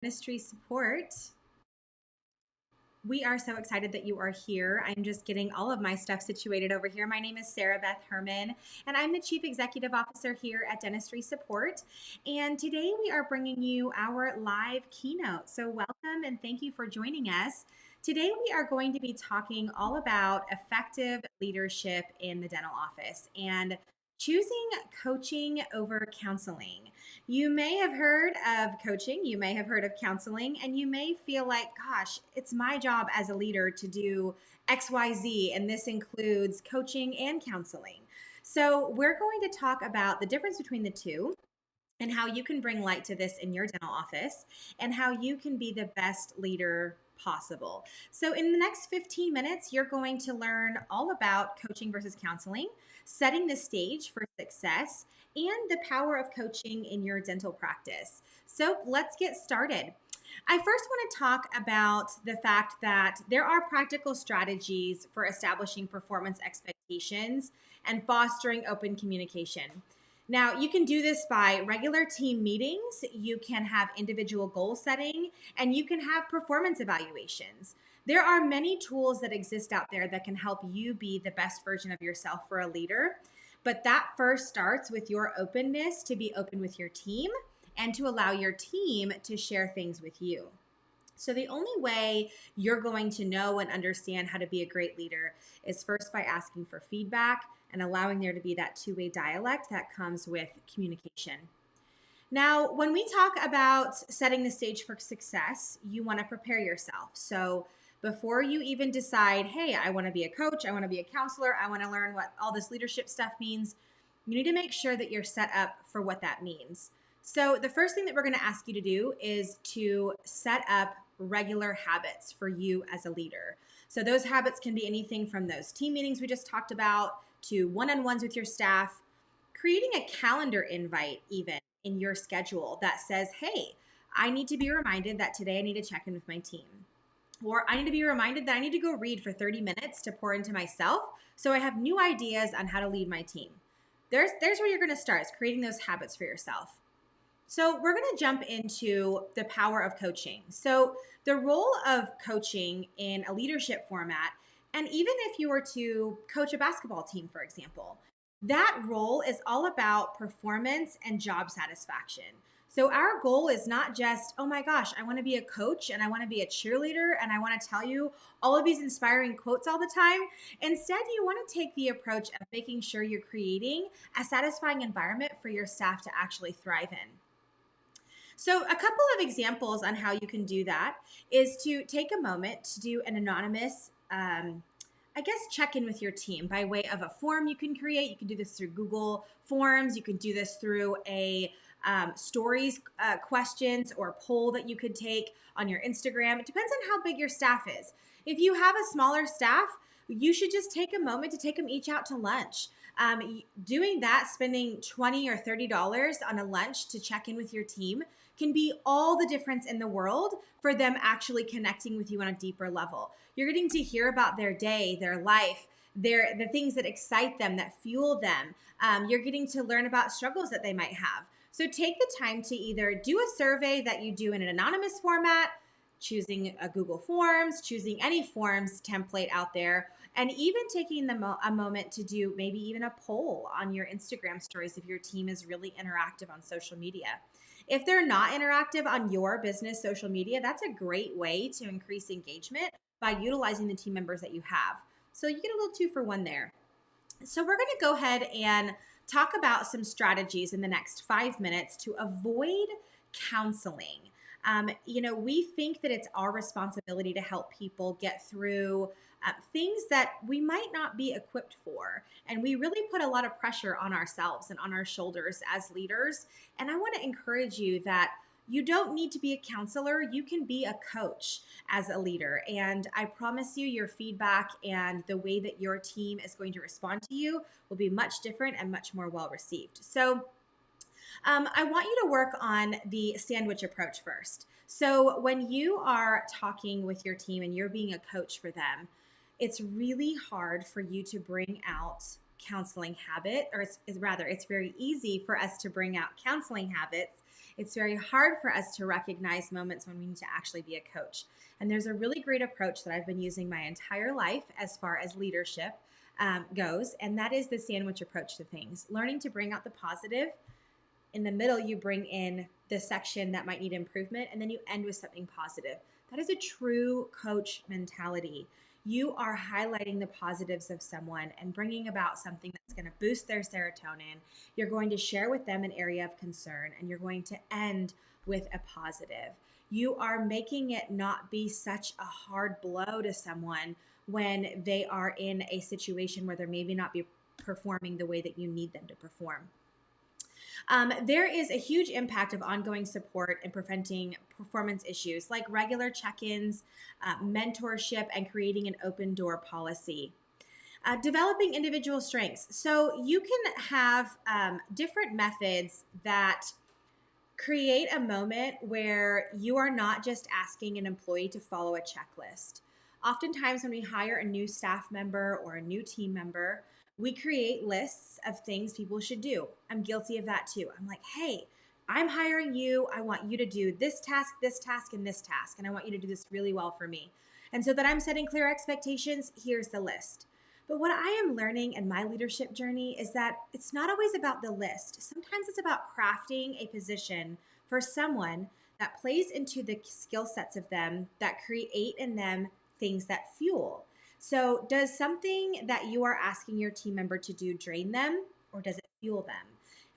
Dentistry Support. We are so excited that you are here. I'm just getting all of my stuff situated over here. My name is Sarah Beth Herman, and I'm the Chief Executive Officer here at Dentistry Support. And today we are bringing you our live keynote. So welcome and thank you for joining us. Today we are going to be talking all about effective leadership in the dental office and choosing coaching over counseling. You may have heard of coaching, you may have heard of counseling, and you may feel like, gosh, it's my job as a leader to do XYZ, and this includes coaching and counseling. So we're going to talk about the difference between the two and how you can bring light to this in your dental office and how you can be the best leader possible. So in the next 15 minutes, you're going to learn all about coaching versus counseling, setting the stage for success, and the power of coaching in your dental practice. So let's get started. I first want to talk about the fact that there are practical strategies for establishing performance expectations and fostering open communication. Now, you can do this by regular team meetings, you can have individual goal setting, and you can have performance evaluations. There are many tools that exist out there that can help you be the best version of yourself for a leader, but that first starts with your openness to be open with your team and to allow your team to share things with you. So the only way you're going to know and understand how to be a great leader is first by asking for feedback and allowing there to be that two-way dialect that comes with communication. Now, when we talk about setting the stage for success, you want to prepare yourself. So before you even decide, hey, I want to be a coach, I want to be a counselor, I want to learn what all this leadership stuff means, you need to make sure that you're set up for what that means. So the first thing that we're going to ask you to do is to set up regular habits for you as a leader. So those habits can be anything from those team meetings we just talked about to one-on-ones with your staff, creating a calendar invite even in your schedule that says, hey, I need to be reminded that today I need to check in with my team. Or I need to be reminded that I need to go read for 30 minutes to pour into myself so I have new ideas on how to lead my team. There's where you're going to start, is creating those habits for yourself. So we're going to jump into the power of coaching. So the role of coaching in a leadership format, and even if you were to coach a basketball team, for example, that role is all about performance and job satisfaction. So our goal is not just, oh my gosh, I want to be a coach and I want to be a cheerleader and I want to tell you all of these inspiring quotes all the time. Instead, you want to take the approach of making sure you're creating a satisfying environment for your staff to actually thrive in. So a couple of examples on how you can do that is to take a moment to do an anonymous, check-in with your team by way of a form you can create. You can do this through Google Forms. You can do this through a stories questions or poll that you could take on your Instagram. It depends on how big your staff is. If you have a smaller staff, you should just take a moment to take them each out to lunch. Doing that, spending $20 or $30 on a lunch to check in with your team can be all the difference in the world for them actually connecting with you on a deeper level. You're getting to hear about their day, their life, the things that excite them, that fuel them. You're getting to learn about struggles that they might have. So take the time to either do a survey that you do in an anonymous format, choosing a Google Forms, choosing any forms template out there, and even taking a moment to do maybe even a poll on your Instagram stories if your team is really interactive on social media. If they're not interactive on your business social media, that's a great way to increase engagement by utilizing the team members that you have. So you get a little 2 for 1 there. So we're going to go ahead and talk about some strategies in the next 5 minutes to avoid counseling. We think that it's our responsibility to help people get through things that we might not be equipped for. And we really put a lot of pressure on ourselves and on our shoulders as leaders. And I want to encourage you that you don't need to be a counselor. You can be a coach as a leader. And I promise you, your feedback and the way that your team is going to respond to you will be much different and much more well received. So I want you to work on the sandwich approach first. So when you are talking with your team and you're being a coach for them, it's really hard for you to bring out counseling habit, or it's very easy for us to bring out counseling habits It's very hard for us to recognize moments when we need to actually be a coach. And there's a really great approach that I've been using my entire life as far as leadership goes, and that is the sandwich approach to things. Learning to bring out the positive. In the middle, you bring in the section that might need improvement, and then you end with something positive. That is a true coach mentality. You are highlighting the positives of someone and bringing about something that's going to boost their serotonin. You're going to share with them an area of concern, and you're going to end with a positive. You are making it not be such a hard blow to someone when they are in a situation where they're maybe not be performing the way that you need them to perform. There is a huge impact of ongoing support in preventing performance issues like regular check-ins, mentorship, and creating an open door policy. Developing individual strengths. So you can have different methods that create a moment where you are not just asking an employee to follow a checklist. Oftentimes when we hire a new staff member or a new team member, we create lists of things people should do. I'm guilty of that too. I'm like, hey, I'm hiring you. I want you to do this task, and this task. And I want you to do this really well for me. And so that I'm setting clear expectations, here's the list. But what I am learning in my leadership journey is that it's not always about the list. Sometimes it's about crafting a position for someone that plays into the skill sets of them that create in them things that fuel. So does something that you are asking your team member to do drain them, or does it fuel them?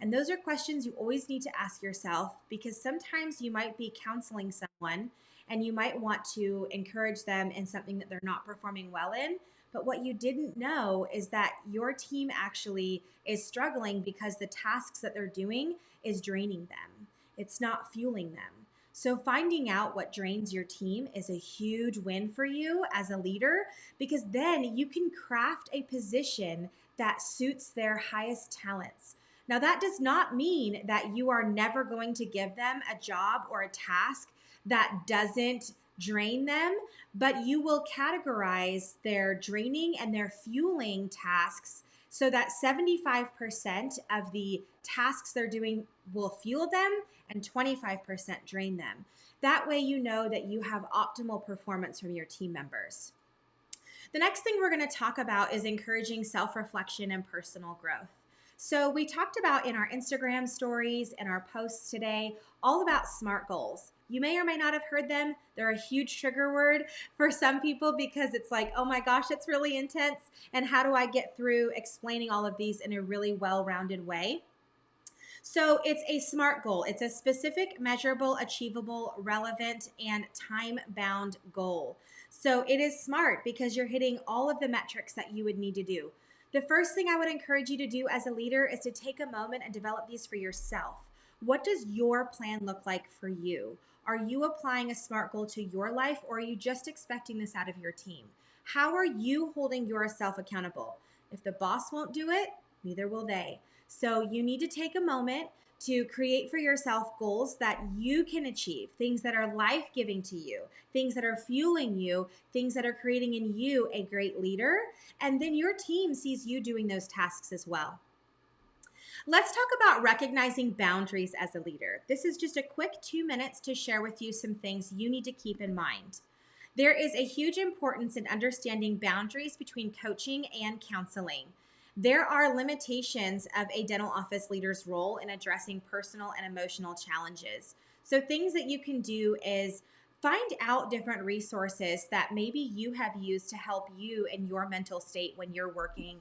And those are questions you always need to ask yourself, because sometimes you might be counseling someone and you might want to encourage them in something that they're not performing well in. But what you didn't know is that your team actually is struggling because the tasks that they're doing is draining them. It's not fueling them. So finding out what drains your team is a huge win for you as a leader, because then you can craft a position that suits their highest talents. Now, that does not mean that you are never going to give them a job or a task that doesn't drain them, but you will categorize their draining and their fueling tasks so that 75% of the tasks they're doing will fuel them and 25% drain them. That way you know that you have optimal performance from your team members. The next thing we're going to talk about is encouraging self-reflection and personal growth. So we talked about in our Instagram stories and our posts today all about SMART goals. You may or may not have heard them. They're a huge trigger word for some people because it's like, oh my gosh, it's really intense. And how do I get through explaining all of these in a really well-rounded way? So it's a SMART goal. It's a specific, measurable, achievable, relevant, and time-bound goal. So it is SMART because you're hitting all of the metrics that you would need to do. The first thing I would encourage you to do as a leader is to take a moment and develop these for yourself. What does your plan look like for you? Are you applying a SMART goal to your life, or are you just expecting this out of your team? How are you holding yourself accountable? If the boss won't do it, neither will they. So you need to take a moment to create for yourself goals that you can achieve, things that are life-giving to you, things that are fueling you, things that are creating in you a great leader, and then your team sees you doing those tasks as well. Let's talk about recognizing boundaries as a leader. This is just a quick 2 minutes to share with you some things you need to keep in mind. There is a huge importance in understanding boundaries between coaching and counseling. There are limitations of a dental office leader's role in addressing personal and emotional challenges. So things that you can do is find out different resources that maybe you have used to help you in your mental state when you're working,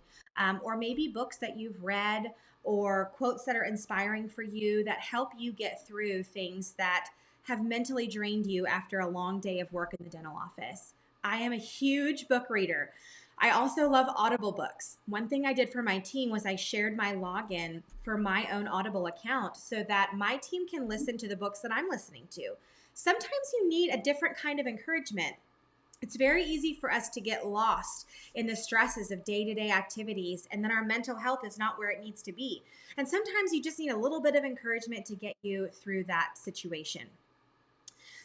or maybe books that you've read or quotes that are inspiring for you that help you get through things that have mentally drained you after a long day of work in the dental office. I am a huge book reader. I also love Audible books. One thing I did for my team was I shared my login for my own Audible account so that my team can listen to the books that I'm listening to. Sometimes you need a different kind of encouragement. It's very easy for us to get lost in the stresses of day-to-day activities, and then our mental health is not where it needs to be. And sometimes you just need a little bit of encouragement to get you through that situation.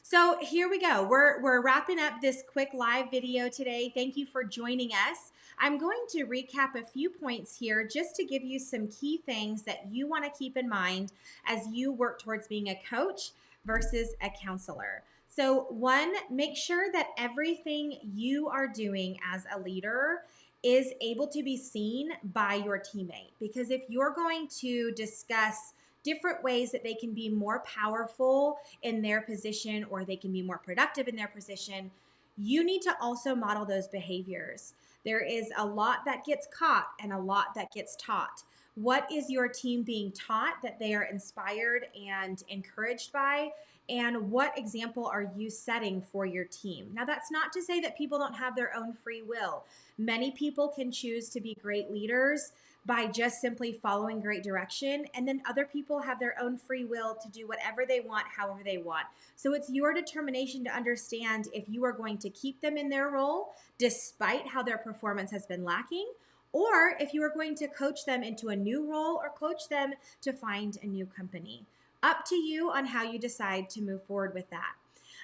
So here we go. We're wrapping up this quick live video today. Thank you for joining us. I'm going to recap a few points here just to give you some key things that you want to keep in mind as you work towards being a coach versus a counselor. So one, make sure that everything you are doing as a leader is able to be seen by your teammate. Because if you're going to discuss different ways that they can be more powerful in their position or they can be more productive in their position, you need to also model those behaviors. There is a lot that gets caught and a lot that gets taught. What is your team being taught that they are inspired and encouraged by? And what example are you setting for your team? Now, that's not to say that people don't have their own free will. Many people can choose to be great leaders by just simply following great direction. And then other people have their own free will to do whatever they want, however they want. So it's your determination to understand if you are going to keep them in their role despite how their performance has been lacking, or if you are going to coach them into a new role or coach them to find a new company. Up to you on how you decide to move forward with that.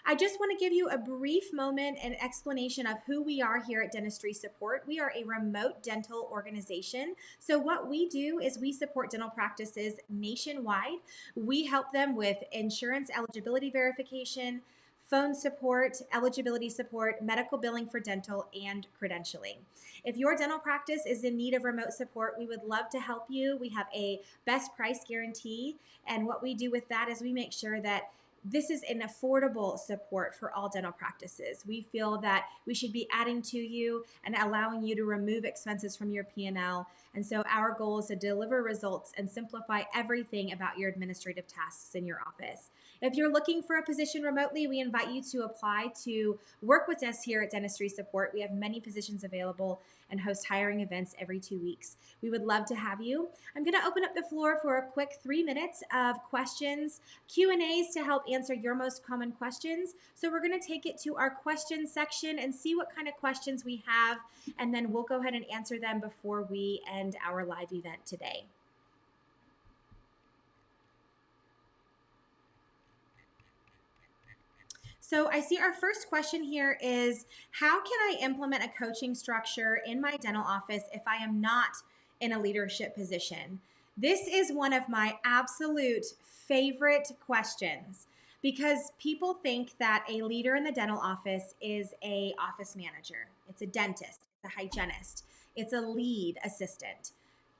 I just want to give you a brief moment and explanation of who we are here at Dentistry Support. We are a remote dental organization. So what we do is we support dental practices nationwide. We help them with insurance eligibility verification, phone support, eligibility support, medical billing for dental, and credentialing. If your dental practice is in need of remote support, we would love to help you. We have a best price guarantee, and what we do with that is we make sure that this is an affordable support for all dental practices. We feel that we should be adding to you and allowing you to remove expenses from your P&L. And so our goal is to deliver results and simplify everything about your administrative tasks in your office. If you're looking for a position remotely, we invite you to apply to work with us here at Dentistry Support. We have many positions available and host hiring events every 2 weeks. We would love to have you. I'm going to open up the floor for a quick 3 minutes of questions, Q&As to help answer your most common questions. So we're going to take it to our questions section and see what kind of questions we have, and then we'll go ahead and answer them before we end our live event today. So I see our first question here is, how can I implement a coaching structure in my dental office if I am not in a leadership position? This is one of my absolute favorite questions because people think that a leader in the dental office is an office manager. It's a dentist, it's a hygienist, it's a lead assistant.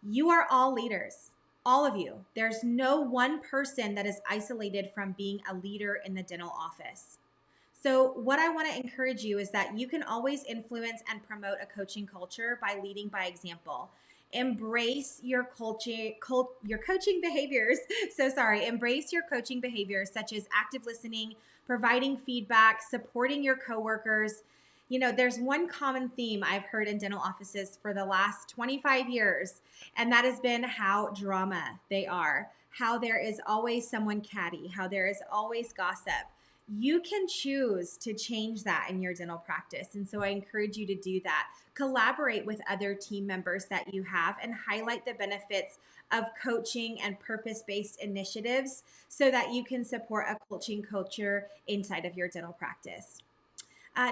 You are all leaders. All of you. There's no one person that is isolated from being a leader in the dental office. So what I want to encourage you is that you can always influence and promote a coaching culture by leading by example. Embrace your coaching behaviors. Embrace your coaching behaviors such as active listening, providing feedback, supporting your coworkers. You know, there's one common theme I've heard in dental offices for the last 25 years, and that has been how drama they are, how there is always someone catty, how there is always gossip. You can choose to change that in your dental practice. And so I encourage you to do that. Collaborate with other team members that you have and highlight the benefits of coaching and purpose-based initiatives so that you can support a coaching culture inside of your dental practice.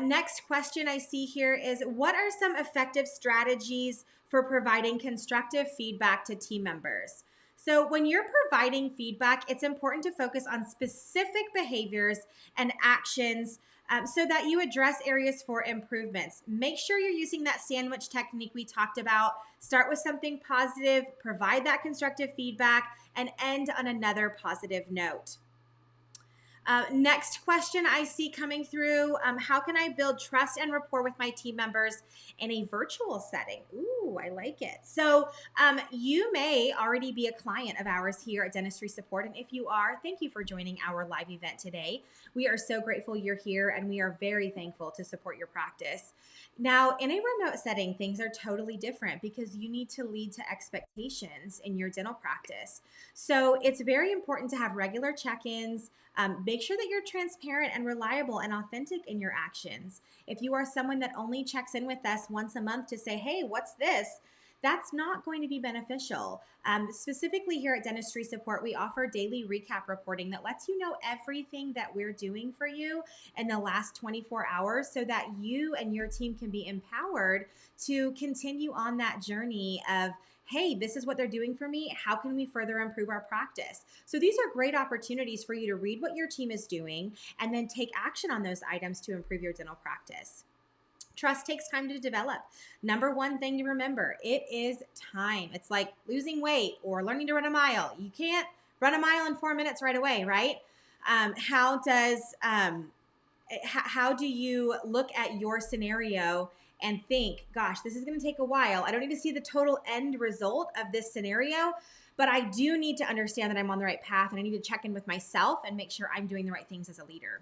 Next question I see here is, what are some effective strategies for providing constructive feedback to team members? So when you're providing feedback, it's important to focus on specific behaviors and actions so that you address areas for improvements. Make sure you're using that sandwich technique we talked about. Start with something positive, provide that constructive feedback, and end on another positive note. Next question I see coming through, how can I build trust and rapport with my team members in a virtual setting? Ooh, I like it. So you may already be a client of ours here at Dentistry Support. And if you are, thank you for joining our live event today. We are so grateful you're here and we are very thankful to support your practice. Now, in a remote setting, things are totally different because you need to lead to expectations in your dental practice. So it's very important to have regular check-ins. Make sure that you're transparent and reliable and authentic in your actions. If you are someone that only checks in with us once a month to say, hey, what's this? that's not going to be beneficial. Specifically here at Dentistry Support, we offer daily recap reporting that lets you know everything that we're doing for you in the last 24 hours so that you and your team can be empowered to continue on that journey of, hey, this is what they're doing for me. How can we further improve our practice? So these are great opportunities for you to read what your team is doing and then take action on those items to improve your dental practice. Trust takes time to develop. Number one thing to remember, it is time. It's like losing weight or learning to run a mile. You can't run a mile in 4 minutes right away, right? How do you look at your scenario and think, gosh, this is going to take a while. I don't need to see the total end result of this scenario, but I do need to understand that I'm on the right path, and I need to check in with myself and make sure I'm doing the right things as a leader.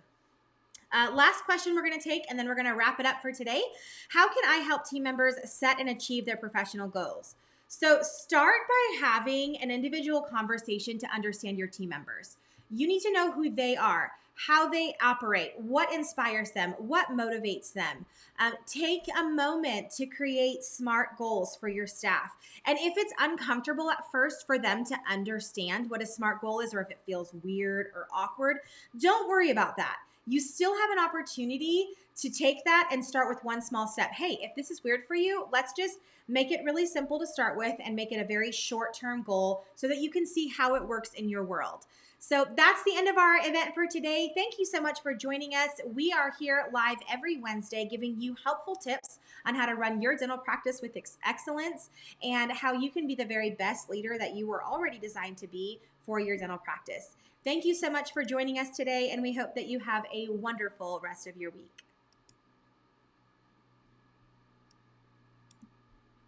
Last question we're going to take, and then we're going to wrap it up for today. How can I help team members set and achieve their professional goals? So start by having an individual conversation to understand your team members. You need to know who they are, how they operate, what inspires them, what motivates them. Take a moment to create SMART goals for your staff. And if it's uncomfortable at first for them to understand what a SMART goal is, or if it feels weird or awkward, don't worry about that. You still have an opportunity to take that and start with one small step. Hey, if this is weird for you, let's just make it really simple to start with and make it a very short-term goal so that you can see how it works in your world. So that's the end of our event for today. Thank you so much for joining us. We are here live every Wednesday giving you helpful tips on how to run your dental practice with excellence and how you can be the very best leader that you were already designed to be for your dental practice. Thank you so much for joining us today, and we hope that you have a wonderful rest of your week.